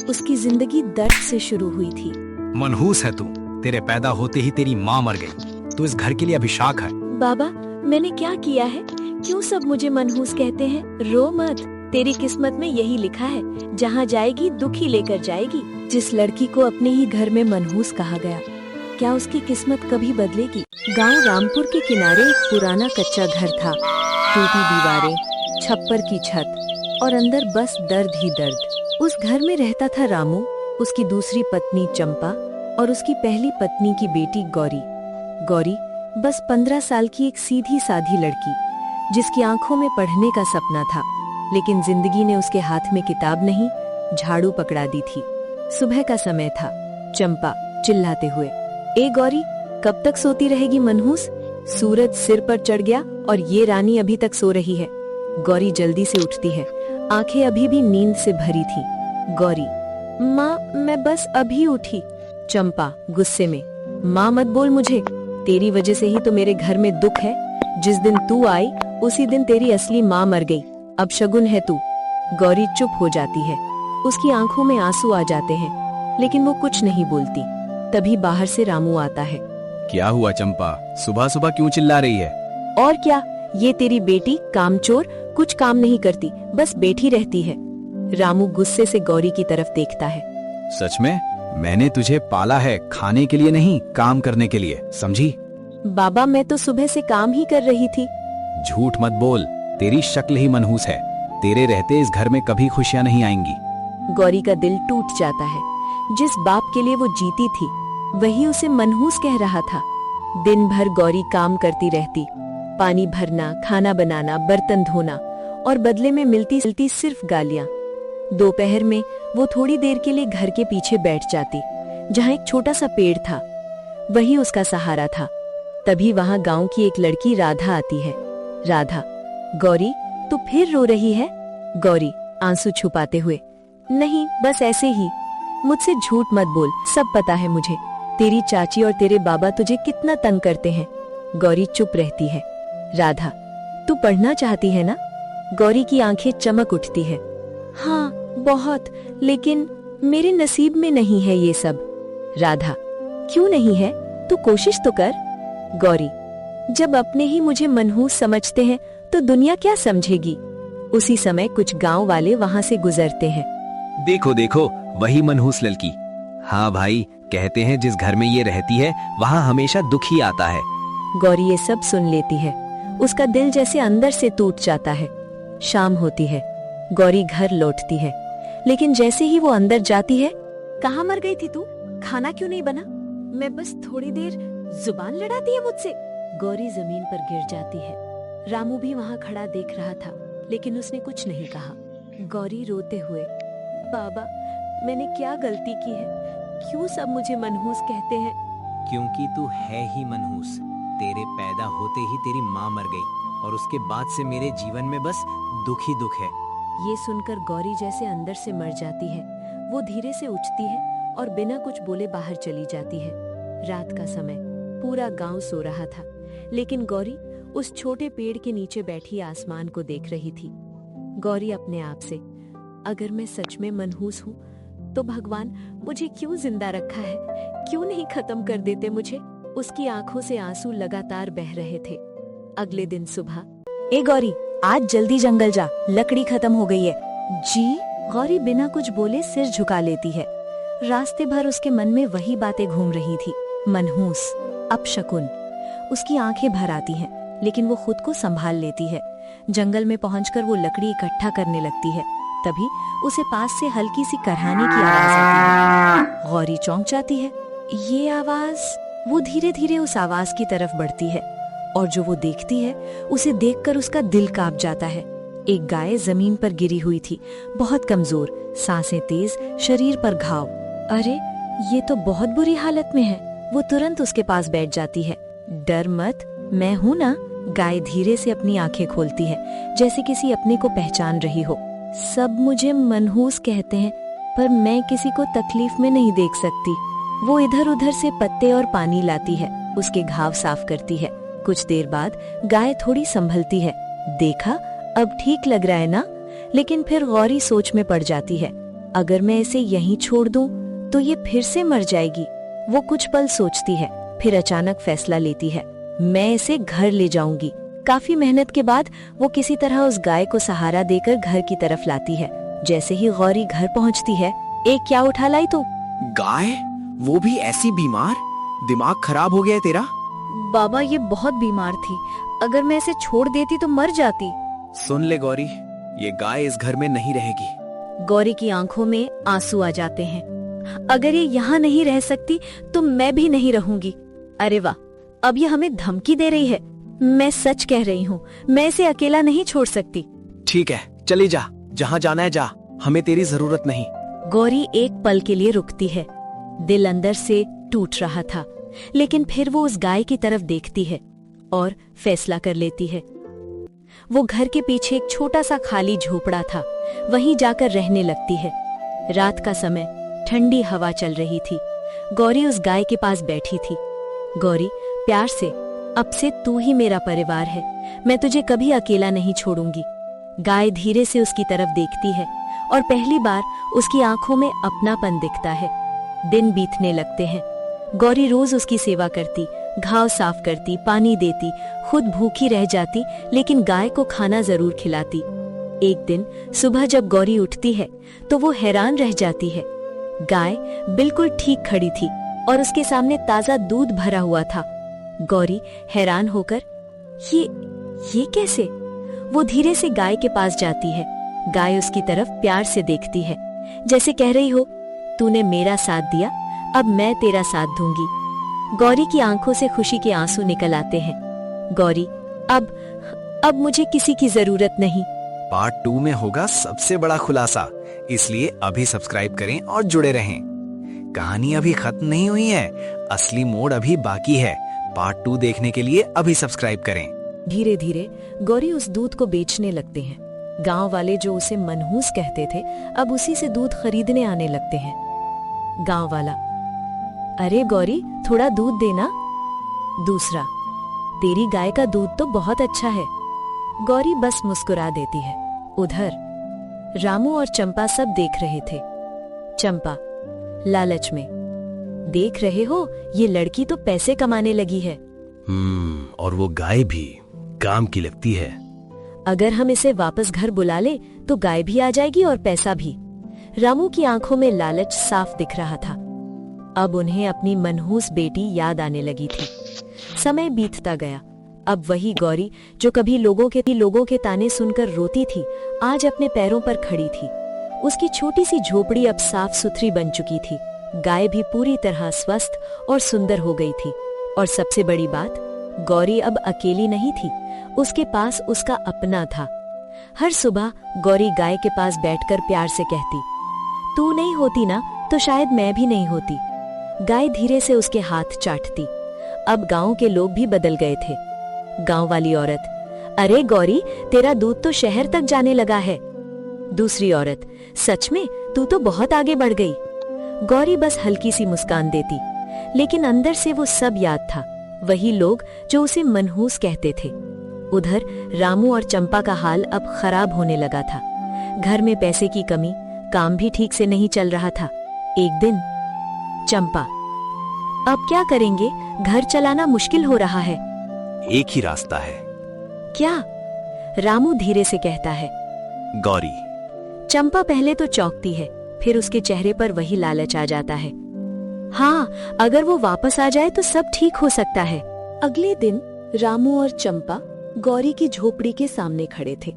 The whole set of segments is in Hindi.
उसकी जिंदगी दर्द से शुरू हुई थी। मनहूस है तू, तेरे पैदा होते ही तेरी माँ मर गई। तू इस घर के लिए अभिशाप है। बाबा, मैंने क्या किया है? क्यों सब मुझे मनहूस कहते हैं? रो मत, तेरी किस्मत में यही लिखा है, जहाँ जाएगी दुखी लेकर जाएगी। जिस लड़की को अपने ही घर में मनहूस कहा गया, क्या उसकी किस्मत कभी बदलेगी? गांव रामपुर के किनारे एक पुराना कच्चा घर था। टूटी दीवारें, छप्पर की छत और अंदर बस दर्द ही दर्द। उस घर में रहता था रामू, उसकी दूसरी पत्नी चंपा और उसकी पहली पत्नी की बेटी गौरी। गौरी बस 15 साल की एक सीधी साधी लड़की, जिसकी आंखों में पढ़ने का सपना था, लेकिन जिंदगी ने उसके हाथ में किताब नहीं, झाड़ू पकड़ा दी थी। सुबह का समय था। चंपा चिल्लाते हुए, ए गौरी, कब तक सोती रहेगी मनहूस? सूरज सिर पर चढ़ गया और ये रानी अभी तक सो रही है। गौरी जल्दी से उठती है, आंखें अभी भी नींद से भरी थी। गौरी, माँ, मैं बस अभी उठी। चंपा गुस्से में, माँ मत बोल मुझे, तेरी वजह से ही तो मेरे घर में दुख है। जिस दिन तू आई उसी दिन तेरी असली माँ मर गई, अब शगुन है तू। गौरी चुप हो जाती है, उसकी आंखों में आंसू आ जाते हैं, लेकिन वो कुछ नहीं बोलती। तभी बाहर से रामू आता है। क्या हुआ चंपा, सुबह सुबह क्यों चिल्ला रही है? और क्या, ये तेरी बेटी कामचोर, कुछ काम नहीं करती, बस बैठी रहती है। रामू गुस्से से गौरी की तरफ देखता है। सच में? मैंने तुझे पाला है खाने के लिए नहीं, काम करने के लिए, समझी? बाबा, मैं तो सुबह से काम ही कर रही थी। झूठ मत बोल, तेरी शक्ल ही मनहूस है। तेरे रहते इस घर में कभी खुशियाँ नहीं आएंगी। गौरी का दिल टूट जाता है। जिस बाप के लिए वो जीती थी, वही उसे मनहूस कह रहा था। दिन भर गौरी काम करती रहती, पानी भरना, खाना बनाना, बर्तन धोना, और बदले में मिलती सिर्फ गालियां। दोपहर में वो थोड़ी देर के लिए घर के पीछे बैठ जाती, जहाँ एक छोटा सा पेड़ था, वही उसका सहारा था। तभी वहाँ गांव की एक लड़की राधा आती है। राधा, गौरी, तू फिर रो रही है? गौरी आंसू छुपाते हुए, नहीं, बस ऐसे ही। मुझसे झूठ मत बोल, सब पता है मुझे। तेरी चाची और तेरे बाबा तुझे कितना तंग करते हैं। गौरी चुप रहती है। राधा, तू पढ़ना चाहती है ना? गौरी की आंखें चमक उठती है। हाँ, बहुत, लेकिन मेरे नसीब में नहीं है ये सब। राधा, क्यों नहीं है? तू कोशिश तो कर। गौरी, जब अपने ही मुझे मनहूस समझते हैं तो दुनिया क्या समझेगी? उसी समय कुछ गांव वाले वहाँ से गुजरते हैं। देखो देखो, वही मनहूस लड़की। हाँ भाई, कहते हैं जिस घर में ये रहती है वहाँ हमेशा दुख ही आता है। गौरी ये सब सुन लेती है, उसका दिल जैसे अंदर से टूट जाता है। शाम होती है, गौरी घर लौटती है, लेकिन जैसे ही वो अंदर जाती है, कहाँ मर गई थी तू? खाना क्यों नहीं बना? मैं बस थोड़ी देर, जुबान लड़ाती है मुझसे। गौरी जमीन पर गिर जाती है। रामू भी वहाँ खड़ा देख रहा था, लेकिन उसने कुछ नहीं कहा। गौरी रोते हुए, बाबा, मैंने क्या गलती की है? क्यों सब मुझे मनहूस कहते हैं? क्योंकि तू है ही मनहूस। तेरे पैदा होते ही तेरी माँ मर गई और उसके बाद से मेरे जीवन में बस दुख ही दुख है। ये सुनकर गौरी जैसे अंदर से मर जाती है। वो धीरे से उठती है और बिना कुछ बोले बाहर चली जाती है। रात का समय, पूरा गांव सो रहा था, लेकिन गौरी उस छोटे पेड़ के नीचे बैठी आसमान को देख रही थी। गौरी अपने आप से, अगर मैं सच में मनहूस हूँ तो भगवान मुझे क्यों जिंदा रखा है? क्यों नहीं खत्म कर देते मुझे? उसकी आंखों से आंसू लगातार बह रहे थे। अगले दिन सुबह, ए गौरी, आज जल्दी जंगल जा, लकड़ी खत्म हो गई है। जी? गौरी बिना कुछ बोले सिर झुका लेती है। रास्ते भर उसके मन में वही बातें घूम रही थी, मनहूस, अपशकुन। उसकी आंखें भर आती हैं, लेकिन वो खुद को संभाल लेती है। जंगल में पहुंचकर वो लकड़ी इकट्ठा करने लगती है। तभी उसे पास से हल्की सी करहाने की आवाज आती है। गौरी चौंक जाती है। ये आवाज? वो धीरे धीरे उस आवाज की तरफ बढ़ती है, और जो वो देखती है उसे देखकर उसका दिल कांप जाता है। एक गाय जमीन पर गिरी हुई थी, बहुत कमजोर, सांसें तेज, शरीर पर घाव। अरे, ये तो बहुत बुरी हालत में है। वो तुरंत उसके पास बैठ जाती है। डर मत, मैं हूँ ना। गाय धीरे से अपनी आंखें खोलती है, जैसे किसी अपने को पहचान रही हो। सब मुझे मनहूस कहते हैं, पर मैं किसी को तकलीफ में नहीं देख सकती। वो इधर उधर से पत्ते और पानी लाती है, उसके घाव साफ करती है। कुछ देर बाद गाय थोड़ी संभलती है। देखा, अब ठीक लग रहा है ना? लेकिन फिर गौरी सोच में पड़ जाती है। अगर मैं इसे यहीं छोड़ दूं तो ये फिर से मर जाएगी। वो कुछ पल सोचती है, फिर अचानक फैसला लेती है, मैं इसे घर ले जाऊंगी। काफी मेहनत के बाद वो किसी तरह उस गाय को सहारा देकर घर की तरफ लाती है। जैसे ही गौरी घर पहुंचती है, एक क्या उठा लाई तो गाय? वो भी ऐसी बीमार? दिमाग खराब हो गया है तेरा? बाबा ये बहुत बीमार थी, अगर मैं इसे छोड़ देती तो मर जाती। सुन ले गौरी, ये गाय इस घर में नहीं रहेगी। गौरी की आंखों में आंसू आ जाते हैं। अगर ये यहाँ नहीं रह सकती तो मैं भी नहीं रहूंगी। अरे वाह, अब ये हमें धमकी दे रही है। मैं सच कह रही हूँ, मैं इसे अकेला नहीं छोड़ सकती। ठीक है, चली जा, जहाँ जाना है जा, हमें तेरी जरूरत नहीं। गौरी एक पल के लिए रुकती है। दिल अंदर से टूट रहा था, लेकिन फिर वो उस गाय की तरफ देखती है और फैसला कर लेती है। वो घर के पीछे एक छोटा सा खाली झोपड़ा था, वहीं जाकर रहने लगती है। रात का समय, ठंडी हवा चल रही थी। गौरी उस गाय के पास बैठी थी। गौरी, प्यार से, अब से तू ही मेरा परिवार है, मैं तुझे कभी अकेला नहीं छोड़ूंगी। गाय धीरे से उसकी तरफ देखती है और पहली बार उसकी आंखों में अपनापन दिखता है। दिन बीतने लगते हैं। गौरी रोज उसकी सेवा करती, घाव साफ करती, पानी देती, खुद भूखी रह जाती, लेकिन गाय को खाना जरूर खिलाती। एक दिन सुबह जब गौरी उठती है तो वो हैरान रह जाती है। गाय बिल्कुल ठीक खड़ी थी और उसके सामने ताजा दूध भरा हुआ था। गौरी हैरान होकर, ये कैसे? वो धीरे से गाय के पास जाती है। गाय उसकी तरफ प्यार से देखती है, जैसे कह रही हो, तूने मेरा साथ दिया, अब मैं तेरा साथ दूंगी। गौरी की आंखों से खुशी के आंसू निकल आते हैं। गौरी, अब मुझे किसी की जरूरत नहीं। पार्ट 2 में होगा सबसे बड़ा खुलासा, इसलिए अभी सब्सक्राइब करें और जुड़े रहें। कहानी अभी खत्म नहीं हुई है, असली मोड़ अभी बाकी है। पार्ट 2 देखने के लिए अभी सब्सक्राइब करें। धीरे धीरे गौरी उस दूध को बेचने लगते हैं। गांव वाले जो उसे मनहूस कहते थे, अब उसी से दूध खरीदने आने लगते हैं। गांव वाला, अरे गौरी, थोड़ा दूध देना। दूसरा, तेरी गाय का दूध तो बहुत अच्छा है। गौरी बस मुस्कुरा देती है। उधर रामू और चंपा सब देख रहे थे। चंपा लालच में, देख रहे हो, ये लड़की तो पैसे कमाने लगी है। और वो गाय भी काम की लगती है। अगर हम इसे वापस घर बुला ले तो गाय भी आ जाएगी और पैसा भी। रामू की आंखों में लालच साफ दिख रहा था। अब उन्हें अपनी मनहूस बेटी याद आने लगी थी। समय बीतता गया। अब वही गौरी जो कभी लोगों के ताने सुनकर रोती थी, आज अपने पैरों पर खड़ी थी। उसकी छोटी सी झोपड़ी अब साफ सुथरी बन चुकी थी। गाय भी पूरी तरह स्वस्थ और सुंदर हो गई थी। और सबसे बड़ी बात, गौरी अब अकेली नहीं थी, उसके पास उसका अपना था। हर सुबह गौरी गाय के पास बैठकर प्यार से कहती, तू नहीं होती ना तो शायद मैं भी नहीं होती। गाय धीरे से उसके हाथ चाटती। अब गांव के लोग भी बदल गए थे। गांव वाली औरत, अरे गौरी, तेरा दूध तो शहर तक जाने लगा है। दूसरी औरत, सच में तू तो बहुत आगे बढ़ गई। गौरी बस हल्की सी मुस्कान देती, लेकिन अंदर से वो सब याद था, वही लोग जो उसे मनहूस कहते थे। उधर रामू और चंपा का हाल अब खराब होने लगा था। घर में पैसे की कमी, काम भी ठीक से नहीं चल रहा था। एक दिन, चंपा, अब क्या करेंगे, घर चलाना मुश्किल हो रहा है। एक ही रास्ता है। क्या? रामू धीरे से कहता है। गौरी। चंपा पहले तो चौंकती है, फिर उसके चेहरे पर वही लालच आ जाता है। हाँ, अगर वो वापस आ जाए तो सब ठीक हो सकता है। अगले दिन रामू और चंपा गौरी की झोपड़ी के सामने खड़े थे।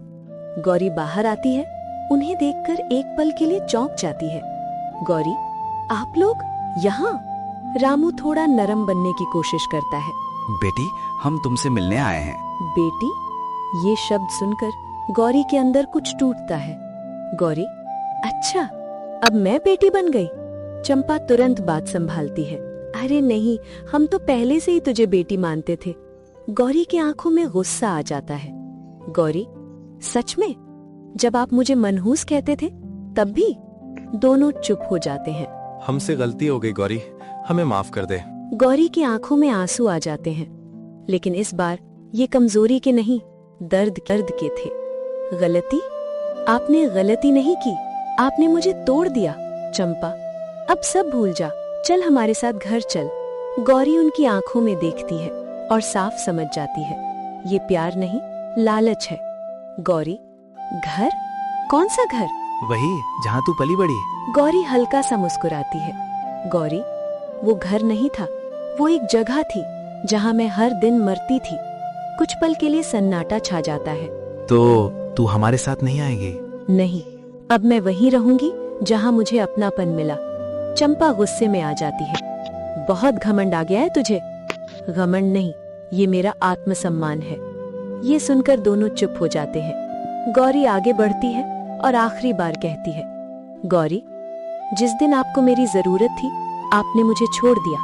गौरी बाहर आती है, उन्हें देखकर एक पल के लिए चौंक जाती है। गौरी, आप लोग यहाँ? रामू थोड़ा नरम बनने की कोशिश करता है। बेटी, हम तुमसे मिलने आए हैं। बेटी? ये शब्द सुनकर गौरी के अंदर कुछ टूटता है। गौरी, अच्छा, अब मैं बेटी बन गई? चंपा तुरंत बात संभालती है। अरे नहीं, हम तो पहले से ही तुझे बेटी मानते थे। गौरी की आंखों में गुस्सा आ जाता है। गौरी, सच में? जब आप मुझे मनहूस कहते थे तब भी? दोनों चुप हो जाते हैं। हमसे गलती हो गई गौरी, हमें माफ कर दे। गौरी की आंखों में आंसू आ जाते हैं, लेकिन इस बार ये कमजोरी के नहीं, दर्द के थे। गलती? आपने गलती नहीं की, आपने मुझे तोड़ दिया चंपा, अब सब भूल जा, चल हमारे साथ घर चल। गौरी उनकी आंखों में देखती है और साफ समझ जाती है ये प्यार नहीं लालच है। गौरी, घर? कौन सा घर? वही जहाँ तू पली बड़ी। गौरी हल्का सा मुस्कुराती है। गौरी, वो घर नहीं था, वो एक जगह थी जहाँ मैं हर दिन मरती थी। कुछ पल के लिए सन्नाटा छा जाता है। तो तू हमारे साथ नहीं आएगी? नहीं, अब मैं वहीं रहूंगी जहाँ मुझे अपनापन मिला। चंपा गुस्से में आ जाती है। बहुत घमंड आ गया है तुझे। घमंड नहीं, ये मेरा आत्मसम्मान है। ये सुनकर दोनों चुप हो जाते हैं। गौरी आगे बढ़ती है और आखिरी बार कहती है, गौरी, जिस दिन आपको मेरी जरूरत थी आपने मुझे छोड़ दिया,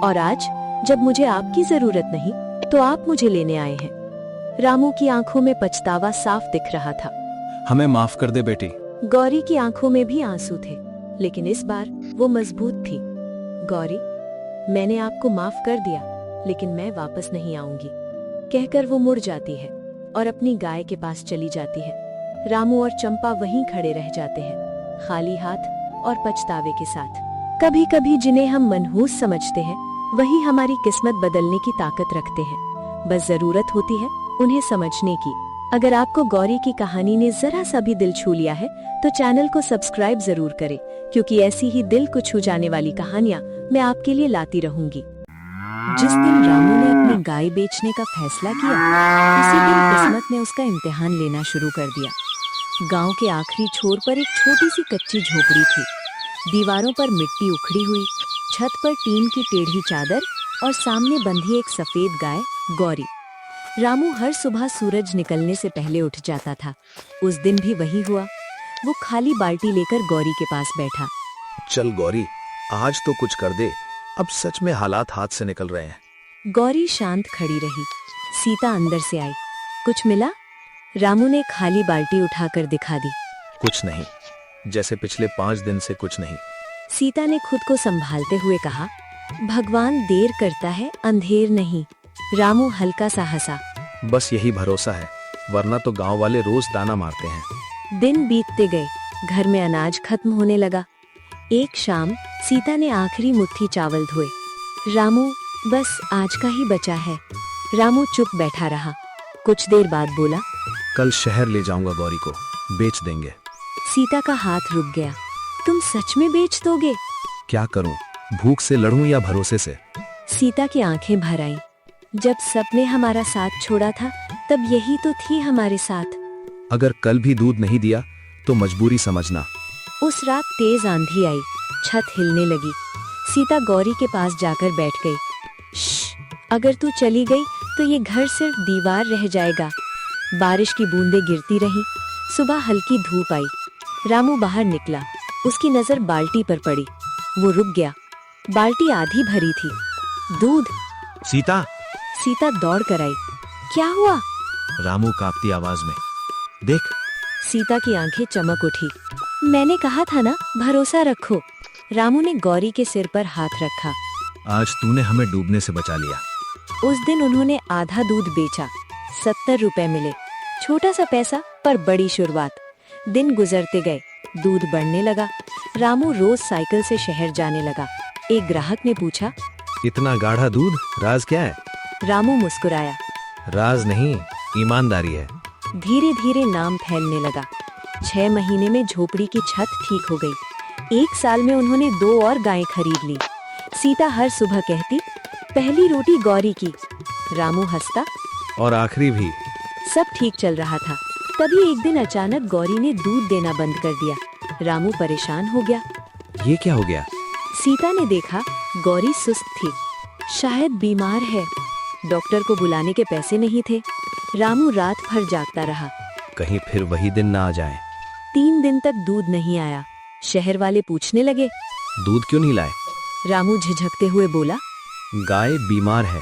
और आज जब मुझे आपकी जरूरत नहीं तो आप मुझे लेने आए हैं। रामू की आंखों में पछतावा साफ दिख रहा था। हमें माफ कर दे बेटी। गौरी की आंखों में भी आंसू थे, लेकिन इस बार वो मजबूत थी। गौरी, मैंने आपको माफ कर दिया, लेकिन मैं वापस नहीं आऊंगी, कहकर वो मुड़ जाती है और अपनी गाय के पास चली जाती है। रामू और चंपा वहीं खड़े रह जाते हैं, खाली हाथ और पछतावे के साथ। कभी कभी जिन्हें हम मनहूस समझते हैं वही हमारी किस्मत बदलने की ताकत रखते हैं। बस जरूरत होती है उन्हें समझने की। अगर आपको गौरी की कहानी ने जरा सा भी दिल छू लिया है तो चैनल को सब्सक्राइब जरूर करें, क्योंकि ऐसी ही दिल को छू जाने वाली कहानियां मैं आपके लिए लाती रहूंगी। जिस दिन रामू ने अपनी गाय बेचने का फैसला किया, उसी दिन किस्मत ने उसका इम्तिहान लेना शुरू कर दिया। गांव के आखिरी छोर पर एक छोटी सी कच्ची झोपड़ी थी। दीवारों पर मिट्टी उखड़ी हुई, छत पर टीन की टेढ़ी चादर और सामने बंधी एक सफेद गाय गौरी। रामू हर सुबह सूरज निकलने से पहले उठ जाता था। उस दिन भी वही हुआ। वो खाली बाल्टी लेकर गौरी के पास बैठा। चल गौरी, आज तो कुछ कर दे, अब सच में हालात हाथ से निकल रहे हैं। गौरी शांत खड़ी रही। सीता अंदर से आई। कुछ मिला? रामू ने खाली बाल्टी उठाकर दिखा दी। कुछ नहीं, जैसे पिछले 5 दिन से कुछ नहीं। सीता ने खुद को संभालते हुए कहा, भगवान देर करता है, अंधेर नहीं। रामू हल्का सा हंसा। बस यही भरोसा है, वरना तो गांव वाले रोज दाना मारते हैं। दिन बीतते गए, घर में अनाज खत्म होने लगा। एक शाम सीता ने आखिरी मुट्ठी चावल धोए। रामू, बस आज का ही बचा है। रामू चुप बैठा रहा। कुछ देर बाद बोला, कल शहर ले जाऊंगा गौरी को, बेच देंगे। सीता का हाथ रुक गया। तुम सच में बेच दोगे? क्या करूं, भूख से लड़ूं या भरोसे से? सीता की आंखें भर आई। जब सबने हमारा साथ छोड़ा था तब यही तो थी हमारे साथ। अगर कल भी दूध नहीं दिया तो मजबूरी समझना। उस रात तेज आंधी आई, छत हिलने लगी। सीता गौरी के पास जाकर बैठ गई। श्श, अगर तू चली गई तो ये घर सिर्फ दीवार रह जाएगा। बारिश की बूंदें गिरती रहीं। सुबह हल्की धूप आई। रामू बाहर निकला। उसकी नजर बाल्टी पर पड़ी। वो रुक गया। बाल्टी आधी भरी थी। दूध। सीता। सीता दौड़ कर आई। क्या हुआ? रामू कांपती आवाज में, देख। सीता की आंखें चमक उठी। मैंने कहा था ना, भरोसा रखो। रामू ने गौरी के सिर पर हाथ रखा। आज तूने हमें डूबने से बचा लिया। उस दिन उन्होंने आधा दूध बेचा। 70 रुपए मिले। छोटा सा पैसा पर बड़ी शुरुआत। दिन गुजरते गए, दूध बढ़ने लगा। रामू रोज साइकिल से शहर जाने लगा। एक ग्राहक ने पूछा, इतना गाढ़ा दूध, राज क्या है? रामू मुस्कुराया। राज नहीं, ईमानदारी है। धीरे धीरे नाम फैलने लगा। 6 महीने में झोपड़ी की छत ठीक हो गई। 1 साल में उन्होंने 2 और गायें खरीद ली। सीता हर सुबह कहती, पहली रोटी गौरी की। रामू हंसता। और आखिरी भी। सब ठीक चल रहा था। तभी एक दिन अचानक गौरी ने दूध देना बंद कर दिया। रामू परेशान हो गया। ये क्या हो गया? सीता ने देखा, गौरी सुस्त थी। शायद बीमार है। डॉक्टर को बुलाने के पैसे नहीं थे। रामू रात भर जागता रहा। कहीं फिर वही दिन ना आ जाए। 3 दिन तक दूध नहीं आया। शहर वाले पूछने लगे, दूध क्यों नहीं लाए? रामू झिझकते हुए बोला, गाय बीमार है।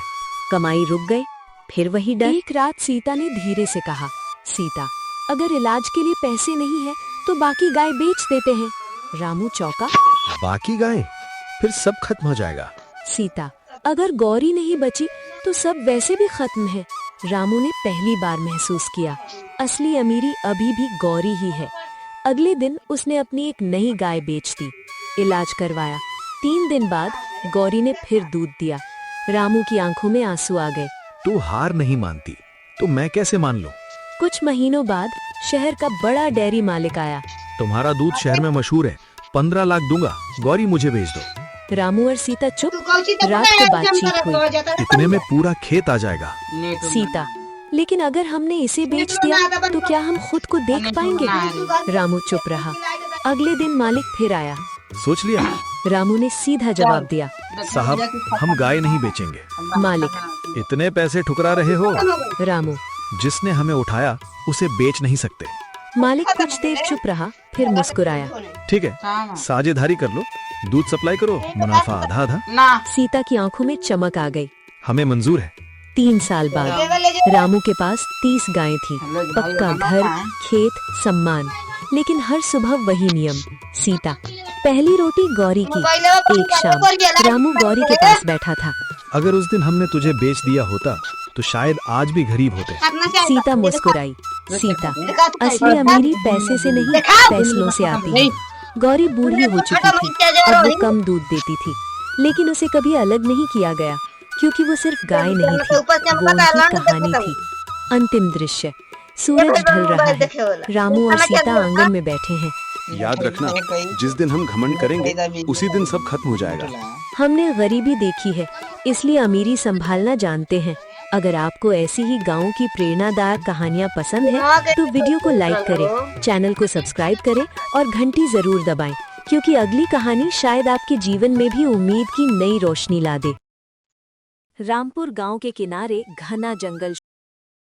कमाई रुक गई। फिर वही डर। एक रात सीता ने धीरे से कहा, सीता, अगर इलाज के लिए पैसे नहीं है तो बाकी गाय बेच देते हैं। रामू चौंका। बाकी गाय? फिर सब खत्म हो जाएगा। सीता, अगर गौरी नहीं बची तो सब वैसे भी खत्म है। रामू ने पहली बार महसूस किया, असली अमीरी अभी भी गौरी ही है। अगले दिन उसने अपनी एक नई गाय बेच दी, इलाज करवाया। 3 दिन बाद गौरी ने फिर दूध दिया। रामू की आंखों में आंसू आ गए। तू हार नहीं मानती तो मैं कैसे मान लूं? कुछ महीनों बाद शहर का बड़ा डेयरी मालिक आया। तुम्हारा दूध शहर में मशहूर है, 15 लाख दूंगा, गौरी मुझे भेज दो। रामू और सीता चुप। रात को बातचीत हुई। इतने में पूरा खेत आ जाएगा। सीता, लेकिन अगर हमने इसे बेच दिया तो क्या हम खुद को देख पाएंगे? रामू चुप रहा। अगले दिन मालिक फिर आया। सोच लिया? रामू ने सीधा जवाब दिया। साहब, हम गाय नहीं बेचेंगे। मालिक, इतने पैसे ठुकरा रहे हो? रामू, जिसने हमें उठाया उसे बेच नहीं सकते। मालिक कुछ देर चुप रहा, फिर मुस्कुराया। ठीक है, साझेदारी कर लो, दूध सप्लाई करो, मुनाफा आधा आधा। सीता की आंखों में चमक आ गई। हमें मंजूर है। 3 साल बाद रामू के पास 30 गायें थी, पक्का घर, खेत, सम्मान। लेकिन हर सुबह वही नियम। सीता, पहली रोटी गौरी की। एक शाम रामू गौरी के पास बैठा था। अगर उस दिन हमने तुझे बेच दिया होता तो शायद आज भी गरीब होते। सीता मुस्कुराई। सीता, असली अमीरी पैसे से नहीं, फैसलों से आती है। गौरी बूढ़ी हो चुकी थी, अब वो कम दूध देती थी, लेकिन उसे कभी अलग नहीं किया गया, क्योंकि वो सिर्फ गाय नहीं थी, वो उनकी कहानी थी। अंतिम दृश्य, सूरज ढल रहा है। रामू और सीता आंगन में बैठे हैं। याद रखना, जिस दिन हम घमंड करेंगे उसी दिन सब खत्म हो जाएगा। हमने गरीबी देखी है, इसलिए अमीरी संभालना जानते हैं। अगर आपको ऐसी ही गाँव की प्रेरणादायक कहानियाँ पसंद है तो वीडियो को लाइक करें, चैनल को सब्सक्राइब करें और घंटी जरूर दबाएं, क्योंकि अगली कहानी शायद आपके जीवन में भी उम्मीद की नई रोशनी ला दे। रामपुर गांव के किनारे घना जंगल